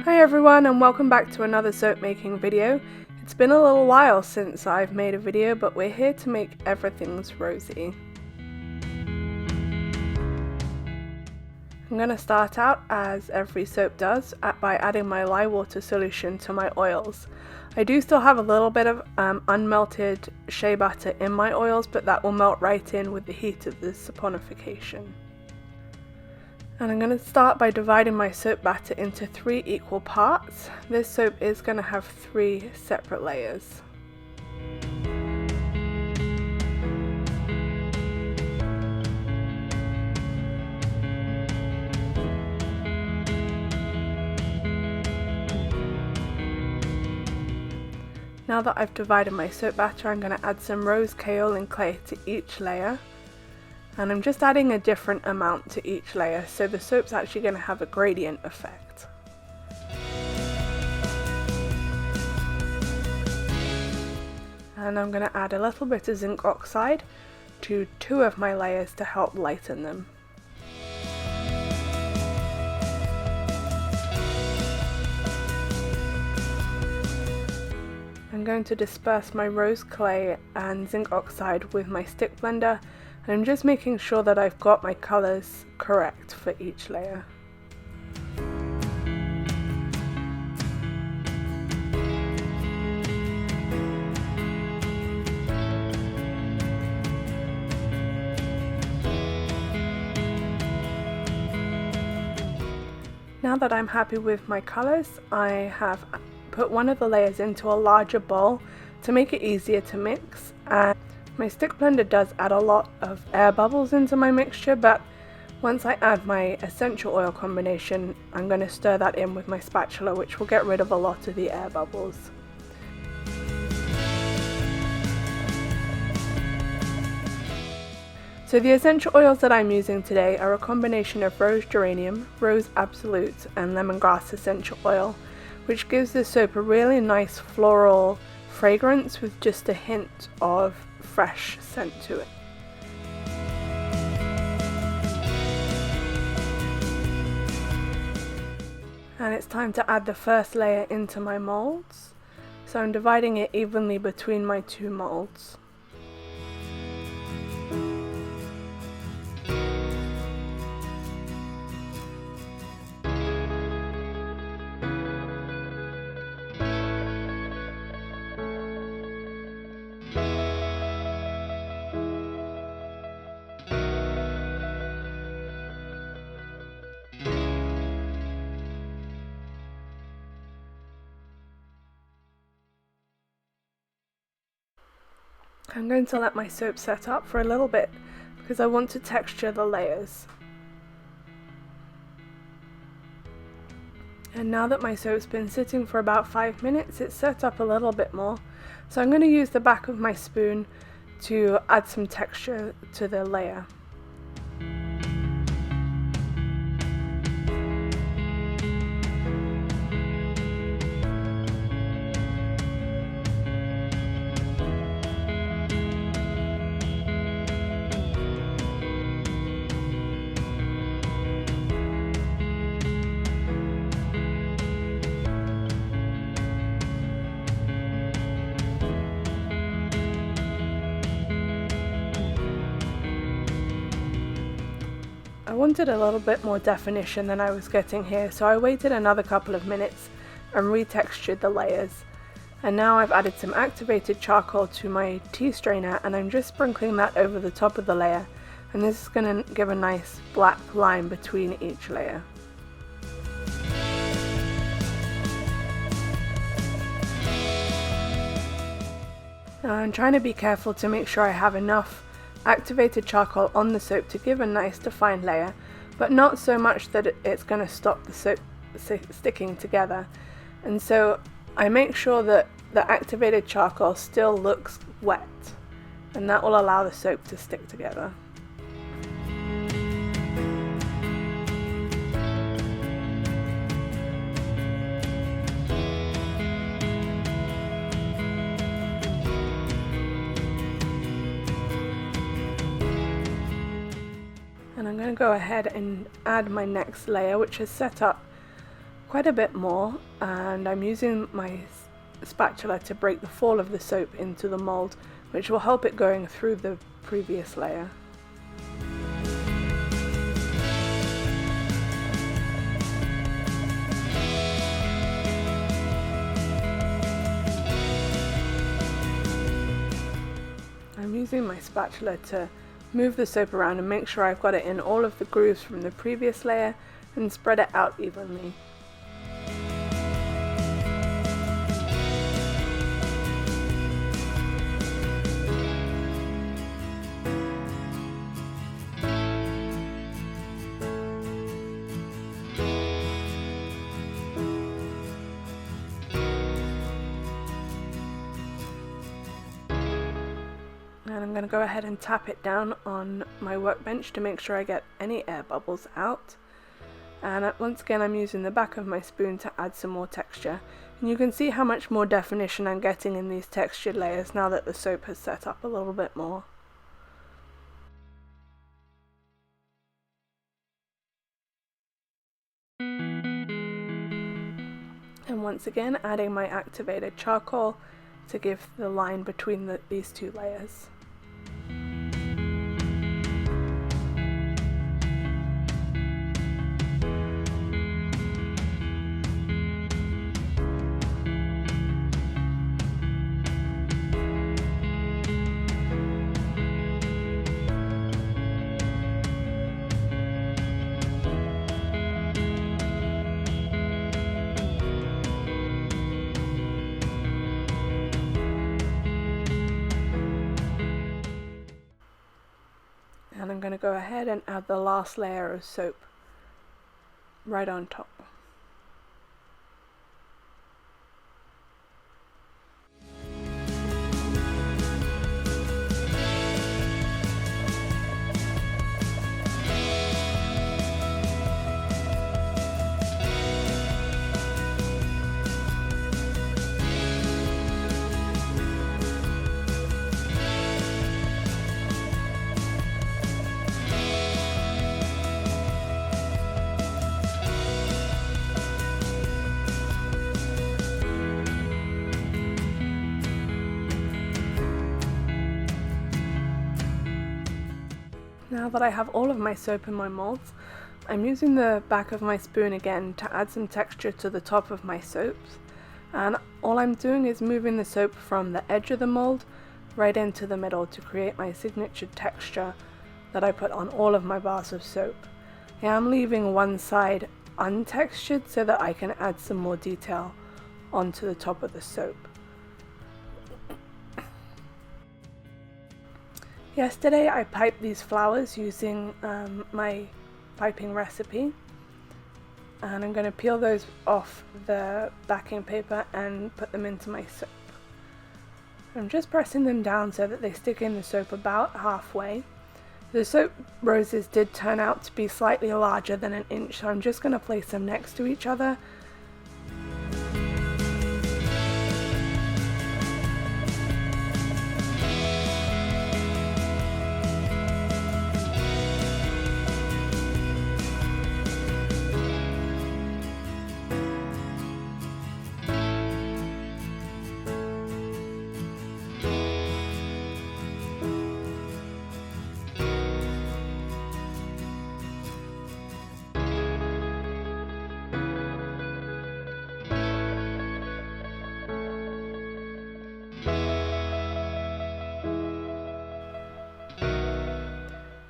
Hi everyone, and welcome back to another soap making video. It's been a little while since I've made a video, but we're here to make Everything's Rosy. I'm going to start out, as every soap does, by adding my lye water solution to my oils. I do still have a little bit of unmelted shea butter in my oils, but that will melt right in with the heat of the saponification. And I'm going to start by dividing my soap batter into 3 equal parts. This soap is going to have 3 separate layers. Now that I've divided my soap batter, I'm going to add some Rose Kaolin Clay to each layer. And I'm just adding a different amount to each layer, so the soap's actually going to have a gradient effect. And I'm going to add a little bit of zinc oxide to 2 of my layers to help lighten them. I'm going to disperse my rose clay and zinc oxide with my stick blender. I'm just making sure that I've got my colours correct for each layer. Now that I'm happy with my colours, I have put one of the layers into a larger bowl to make it easier to mix. And my stick blender does add a lot of air bubbles into my mixture, but once I add my essential oil combination, I'm going to stir that in with my spatula, which will get rid of a lot of the air bubbles. So the essential oils that I'm using today are a combination of rose geranium, rose absolute, and lemongrass essential oil, which gives this soap a really nice floral fragrance with just a hint of fresh scent to it. And it's time to add the first layer into my molds. So I'm dividing it evenly between my 2 molds. I'm going to let my soap set up for a little bit because I want to texture the layers. And now that my soap's been sitting for about 5 minutes, it's set up a little bit more. So I'm going to use the back of my spoon to add some texture to the layer. I wanted a little bit more definition than I was getting here, so I waited another couple of minutes and retextured the layers. And now I've added some activated charcoal to my tea strainer, and I'm just sprinkling that over the top of the layer, and this is going to give a nice black line between each layer. Now I'm trying to be careful to make sure I have enough activated charcoal on the soap to give a nice defined layer, but not so much that it's going to stop the soap sticking together. And so I make sure that the activated charcoal still looks wet, and that will allow the soap to stick together. And I'm going to go ahead and add my next layer, which is set up quite a bit more, and I'm using my spatula to break the fall of the soap into the mold, which will help it going through the previous layer. I'm using my spatula to move the soap around and make sure I've got it in all of the grooves from the previous layer and spread it out evenly. And I'm going to go ahead and tap it down on my workbench to make sure I get any air bubbles out. And once again I'm using the back of my spoon to add some more texture. And you can see how much more definition I'm getting in these textured layers now that the soap has set up a little bit more. And once again adding my activated charcoal to give the line between these two layers. And I'm going to go ahead and add the last layer of soap right on top. Now that I have all of my soap in my molds, I'm using the back of my spoon again to add some texture to the top of my soaps. And all I'm doing is moving the soap from the edge of the mold right into the middle to create my signature texture that I put on all of my bars of soap. Yeah, I'm leaving one side untextured so that I can add some more detail onto the top of the soap. Yesterday I piped these flowers using my piping recipe, and I'm going to peel those off the backing paper and put them into my soap. I'm just pressing them down so that they stick in the soap about halfway. The soap roses did turn out to be slightly larger than an inch, so I'm just going to place them next to each other.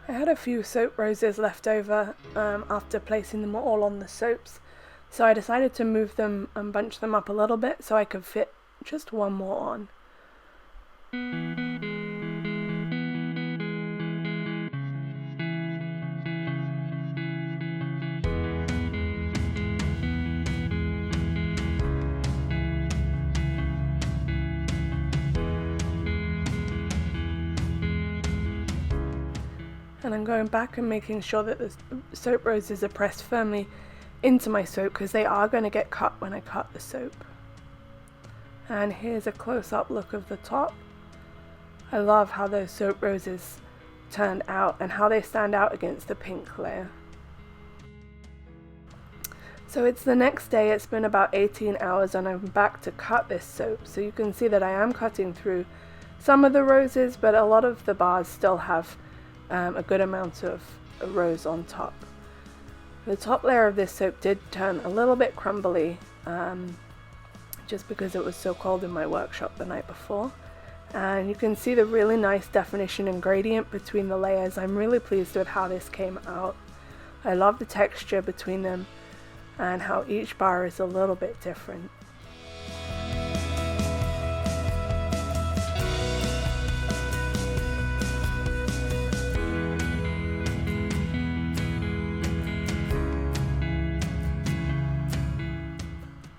I had a few soap roses left over after placing them all on the soaps, so I decided to move them and bunch them up a little bit so I could fit just one more on. And I'm going back and making sure that the soap roses are pressed firmly into my soap because they are going to get cut when I cut the soap. And here's a close-up look of the top. I love how those soap roses turned out and how they stand out against the pink layer. So it's the next day, it's been about 18 hours and I'm back to cut this soap. So you can see that I am cutting through some of the roses, but a lot of the bars still have a good amount of rose on top. The top layer of this soap did turn a little bit crumbly, just because it was so cold in my workshop the night before. And you can see the really nice definition and gradient between the layers. I'm really pleased with how this came out. I love the texture between them and how each bar is a little bit different.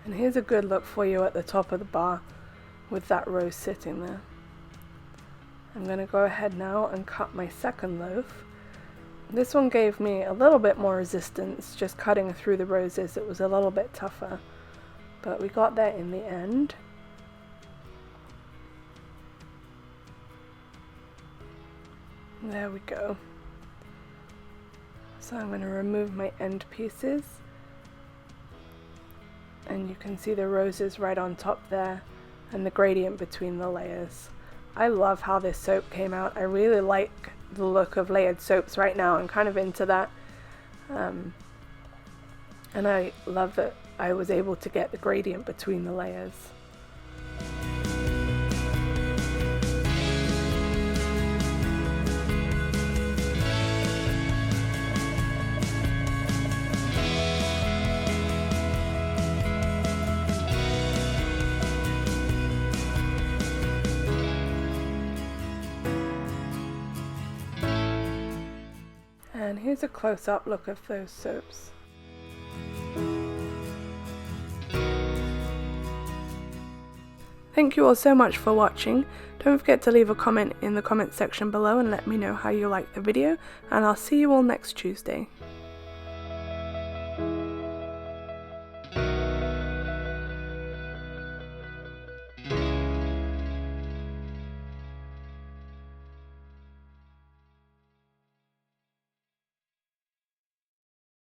And here's a good look for you at the top of the bar with that rose sitting there. I'm going to go ahead now and cut my second loaf. This one gave me a little bit more resistance, just cutting through the roses. It was a little bit tougher, but we got there in the end. There we go. So I'm going to remove my end pieces, and you can see the roses right on top there and the gradient between the layers. I love how this soap came out. I really like the look of layered soaps right now. I'm kind of into that, and I love that I was able to get the gradient between the layers. And here's a close-up look of those soaps. Thank you all so much for watching. Don't forget to leave a comment in the comment section below and let me know how you liked the video, and I'll see you all next Tuesday.